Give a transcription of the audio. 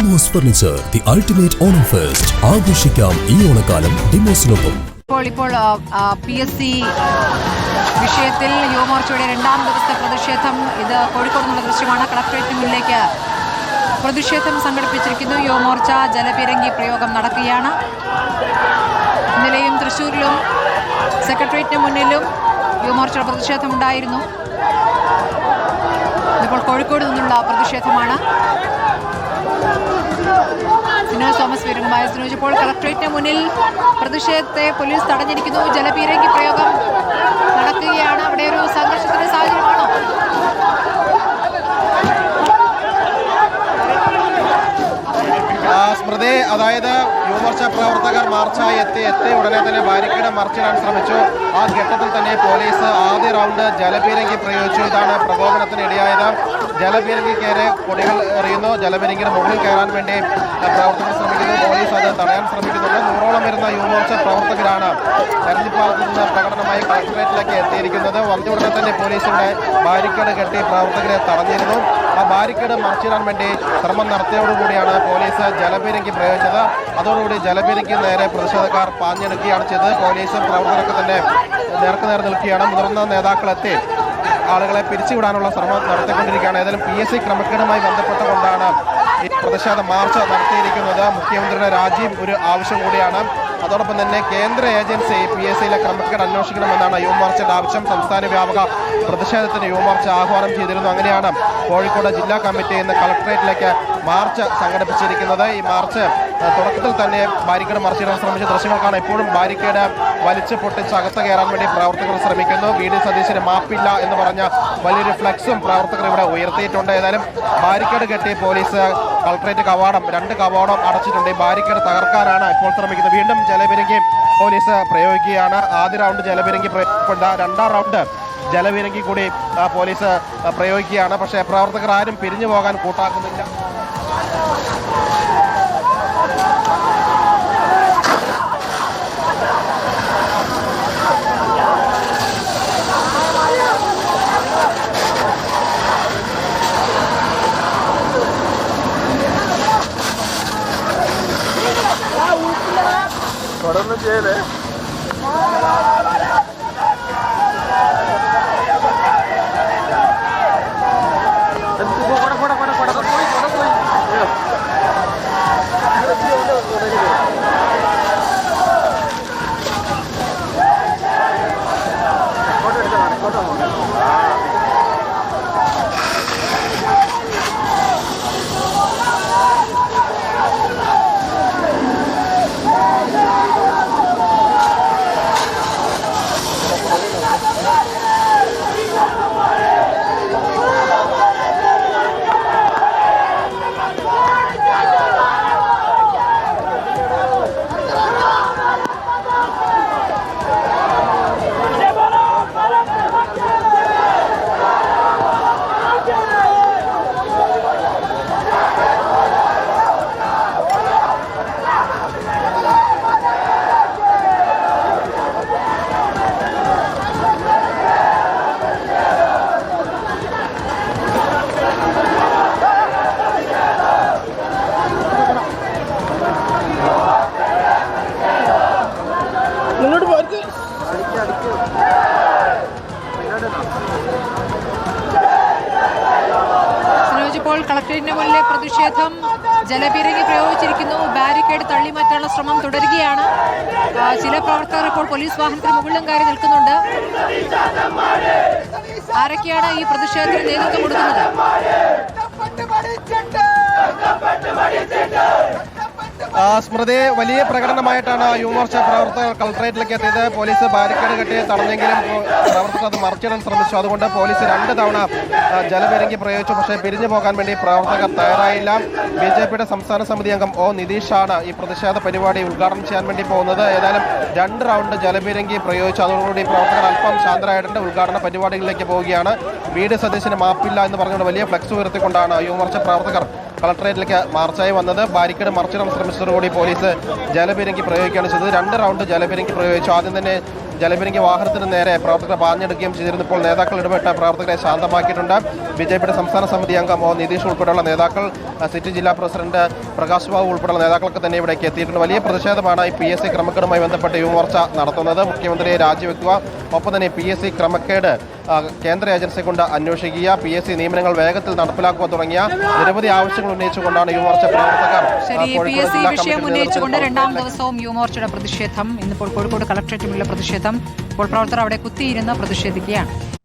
Demos furniture, the ultimate Onam fest. ആഘോഷിക്കാം ഈ ഓണക്കാലം ഡിമോസിനൊപ്പം. ഇപ്പോൾ PSC വിഷയത്തിൽ യുവമോർച്ചയുടെ രണ്ടാം ദിവസത്തെ പ്രതിഷേധം ഇത് കോഴിക്കോട് നിന്നുള്ള ദൃശ്യമാണ്. കളക്ടറേറ്റിന് മുന്നിലേക്ക് പ്രതിഷേധം സംഘടിപ്പിച്ചിരിക്കുന്നു. യുവമോർച്ച ജലപീരങ്കി പ്രയോഗം നടക്കുകയാണ്. ഇന്നലെയും തൃശ്ശൂരിലും സെക്രട്ടേറിയറ്റിന് മുന്നിലും യുവമോർച്ചയുടെ പ്രതിഷേധമുണ്ടായിരുന്നു. ഇപ്പോൾ കോഴിക്കോട് നിന്നുള്ള പ്രതിഷേധമാണ്. സിനോജ് തോമസ് വിവരങ്ങളുമായി. സിനോജ്, ഇപ്പോൾ കളക്ടറേറ്റിന് മുന്നിൽ പ്രതിഷേധത്തെ പോലീസ് തടഞ്ഞിരിക്കുന്നു. ജലപീരങ്കി പ്രയോഗം നടക്കുകയാണ്. അവിടെ ഒരു സംഘർഷത്തിന്റെ സാഹചര്യമാണോ? സ്മൃതി, അതായത് യുവമോർച്ച പ്രവർത്തകർ മാർച്ചായി എത്തി ഉടനെ തന്നെ ബാരിക്കേഡ് മറിച്ചിടാൻ ശ്രമിച്ചു. ആ ഘട്ടത്തിൽ തന്നെ പോലീസ് ആദ്യ റൗണ്ട് ജലപീരങ്കി പ്രയോഗിച്ചു. ഇതാണ് പ്രകോപനത്തിന് ഇടയായത്. ജലപീരങ്കിക്കേറെ കൊടികൾ എറിയുന്നു. ജലപീരങ്കിയുടെ മുകളിൽ കയറാൻ വേണ്ടി പ്രവർത്തകർ ശ്രമിക്കുന്നു. പോലീസ് അത് തടയാൻ ശ്രമിക്കുന്നുണ്ട്. 100ഓളം വരുന്ന യുവമോർച്ച പ്രവർത്തകരാണ് തെരഞ്ഞെടുപ്പാലത്ത് നിന്ന് പ്രകടനമായി കളക്ടറേറ്റിലേക്ക് എത്തിയിരിക്കുന്നത്. വന്ന ഉടനെ തന്നെ പോലീസിന്റെ ബാരിക്കേഡ് കെട്ടി പ്രവർത്തകരെ തടഞ്ഞിരുന്നു. ആ ബാരിക്കേഡ് മറിച്ചിടാൻ വേണ്ടി ശ്രമം നടത്തിയോടുകൂടിയാണ് പോലീസ് ജലപീരങ്കി പ്രയോഗിച്ചത്. അതോടുകൂടി ജലപീരങ്കി നേരെ പ്രതിഷേധക്കാർ പാഞ്ഞെടുക്കുകയാണ് ചെയ്തത്. പോലീസും പ്രവർത്തകർക്ക് തന്നെ നേർക്കുനേർ നിൽക്കുകയാണ്. മുതിർന്ന നേതാക്കളെത്തി ആളുകളെ പിരിച്ചുവിടാനുള്ള ശ്രമം നടത്തിക്കൊണ്ടിരിക്കുകയാണ്. ഏതായാലും PSC ക്രമക്കേടുമായി ബന്ധപ്പെട്ടുകൊണ്ടാണ് ഈ പ്രതിഷേധ മാർച്ച് നടത്തിയിരിക്കുന്നത്. മുഖ്യമന്ത്രിയുടെ രാജിയും ഒരു ആവശ്യം കൂടിയാണ്. അതോടൊപ്പം തന്നെ കേന്ദ്ര ഏജൻസി PSCയിലെ ക്രമക്കേട് അന്വേഷിക്കണമെന്നാണ് യുവമോർച്ചയുടെ ആവശ്യം. സംസ്ഥാന വ്യാപക പ്രതിഷേധത്തിന് യുവമോർച്ച ആഹ്വാനം ചെയ്തിരുന്നു. അങ്ങനെയാണ് കോഴിക്കോട് ജില്ലാ കമ്മിറ്റി ഇന്ന് കളക്ടറേറ്റിലേക്ക് മാർച്ച് സംഘടിപ്പിച്ചിരിക്കുന്നത്. ഈ മാർച്ച് തുടക്കത്തിൽ തന്നെ ബാരിക്കേഡ് മറിച്ചിടാൻ ശ്രമിച്ച ദൃശ്യങ്ങൾക്കാണ്. ഇപ്പോഴും ബാരിക്കേഡ് വലിച്ചു പൊട്ടിച്ച് അകത്ത് കയറാൻ വേണ്ടി പ്രവർത്തകർ ശ്രമിക്കുന്നു. VD സതീശന് മാപ്പില്ല എന്ന് പറഞ്ഞ വലിയൊരു ഫ്ലെക്സും പ്രവർത്തകർ ഇവിടെ ഉയർത്തിയിട്ടുണ്ട്. ഏതായാലും ബാരിക്കേഡ് കെട്ടി പോലീസ് കളക്ടറേറ്റ് കവാടം 2 കവാടം അടച്ചിട്ടുണ്ട്. ഈ ബാരിക്കേഡ് തകർക്കാനാണ് ഇപ്പോൾ ശ്രമിക്കുന്നത്. വീണ്ടും ജലപീരങ്കി പോലീസ് പ്രയോഗിക്കുകയാണ്. ആദ്യ റൗണ്ട് ജലപീരങ്കി പ്രയോഗിക്കേണ്ട, 2ാം റൗണ്ട് ജലപീരങ്കി കൂടി പോലീസ് പ്രയോഗിക്കുകയാണ്. പക്ഷേ പ്രവർത്തകർ ആരും പിരിഞ്ഞു പോകാൻ കൂട്ടാക്കുന്നില്ല. ഒന്നും ചെയ്യലേ ഇപ്പോൾ കളക്ടറേറ്റിന് മുന്നിലെ പ്രതിഷേധം ജലപീരങ്കി പ്രയോഗിച്ചിരിക്കുന്നു. ബാരിക്കേഡ് തള്ളിമാറ്റാനുള്ള ശ്രമം തുടരുകയാണ്. ചില പ്രവർത്തകർ ഇപ്പോൾ പോലീസ് വാഹനത്തിന് മുകളിലും കയറി നിൽക്കുന്നുണ്ട്. ആരൊക്കെയാണ് ഈ പ്രതിഷേധത്തിന് നേതൃത്വം കൊടുക്കുന്നത്? സ്മൃതി, വലിയ പ്രകടനമായിട്ടാണ് യുവമോർച്ച പ്രവർത്തകർ കളക്ടറേറ്റിലേക്ക് എത്തിയത്. പോലീസ് ബാരിക്കേഡ് കെട്ടി തടഞ്ഞെങ്കിലും പ്രവർത്തകർ അത് മറിച്ചിടാൻ ശ്രമിച്ചു. അതുകൊണ്ട് പോലീസ് 2 തവണ ജലപീരങ്കി പ്രയോഗിച്ചു. പക്ഷേ പിരിഞ്ഞു പോകാൻ വേണ്ടി പ്രവർത്തകർ തയ്യാറായില്ല. BJPയുടെ സംസ്ഥാന സമിതി അംഗം O നിതീഷാണ് ഈ പ്രതിഷേധ പരിപാടി ഉദ്ഘാടനം ചെയ്യാൻ വേണ്ടി പോകുന്നത്. ഏതായാലും 2 റൗണ്ട് ജലപീരങ്കി പ്രയോഗിച്ചു. അതോടുകൂടി പ്രവർത്തകർ അല്പം ശാന്തരായിട്ട് ഉദ്ഘാടന പരിപാടികളിലേക്ക് പോവുകയാണ്. VD സതീശന് മാപ്പില്ല എന്ന് പറഞ്ഞുകൊണ്ട് വലിയ ഫ്ലെക്സ് ഉയർത്തിക്കൊണ്ടാണ് യുവമോർച്ച പ്രവർത്തകർ കളക്ടറേറ്റിലേക്ക് മാർച്ചായി വന്നത്. ബാരിക്കേഡ് മറിച്ചിടാൻ ശ്രമിച്ചതോടുകൂടി പോലീസ് ജലപീരങ്കി പ്രയോഗിക്കുകയാണ് ചെയ്തത്. 2 റൗണ്ട് ജലപീരങ്കി പ്രയോഗിച്ചു. ആദ്യം തന്നെ ജലപീരങ്കി വാഹനത്തിന് നേരെ പ്രവർത്തകരെ പാഞ്ഞെടുക്കുകയും ചെയ്തിരുന്നു. ഇപ്പോൾ നേതാക്കൾ ഇടപെട്ട് പ്രവർത്തകരെ ശാന്തമാക്കിയിട്ടുണ്ട്. ബിജെപിയുടെ സംസ്ഥാന സമിതി അംഗം നിതീഷ് ഉൾപ്പെടെയുള്ള നേതാക്കൾ, സിറ്റി ജില്ലാ പ്രസിഡന്റ് പ്രകാശ് ബാബു ഉൾപ്പെടെയുള്ള നേതാക്കൾക്ക് തന്നെ ഇവിടേക്ക് എത്തിയിട്ടുണ്ട്. വലിയ പ്രതിഷേധമാണ് ഈ PSC ക്രമക്കേടുമായി ബന്ധപ്പെട്ട് യുവമോർച്ച നടത്തുന്നത്. മുഖ്യമന്ത്രിയെ രാജിവെക്കുക, ഒപ്പം തന്നെ PSC ക്രമക്കേട് കേന്ദ്ര ഏജൻസിയെ കൊണ്ട് അന്വേഷിക്കുക, PSC നിയമനങ്ങൾ വേഗത്തിൽ നടപ്പിലാക്കുക തുടങ്ങിയ നിരവധി ആവശ്യങ്ങൾ ഉന്നയിച്ചുകൊണ്ടാണ് യുവമോർച്ച പ്രവർത്തകർ PSC വിഷയം ഉന്നയിച്ചുകൊണ്ട് രണ്ടാം ദിവസവും യുവമോർച്ചയുടെ പ്രതിഷേധം. ഇന്നിപ്പോൾ കോഴിക്കോട് കളക്ടറേറ്റിലുള്ള പ്രതിഷേധം. ഇപ്പോൾ പ്രവർത്തകർ അവിടെ കുത്തിയിരുന്ന് പ്രതിഷേധിക്കുകയാണ്.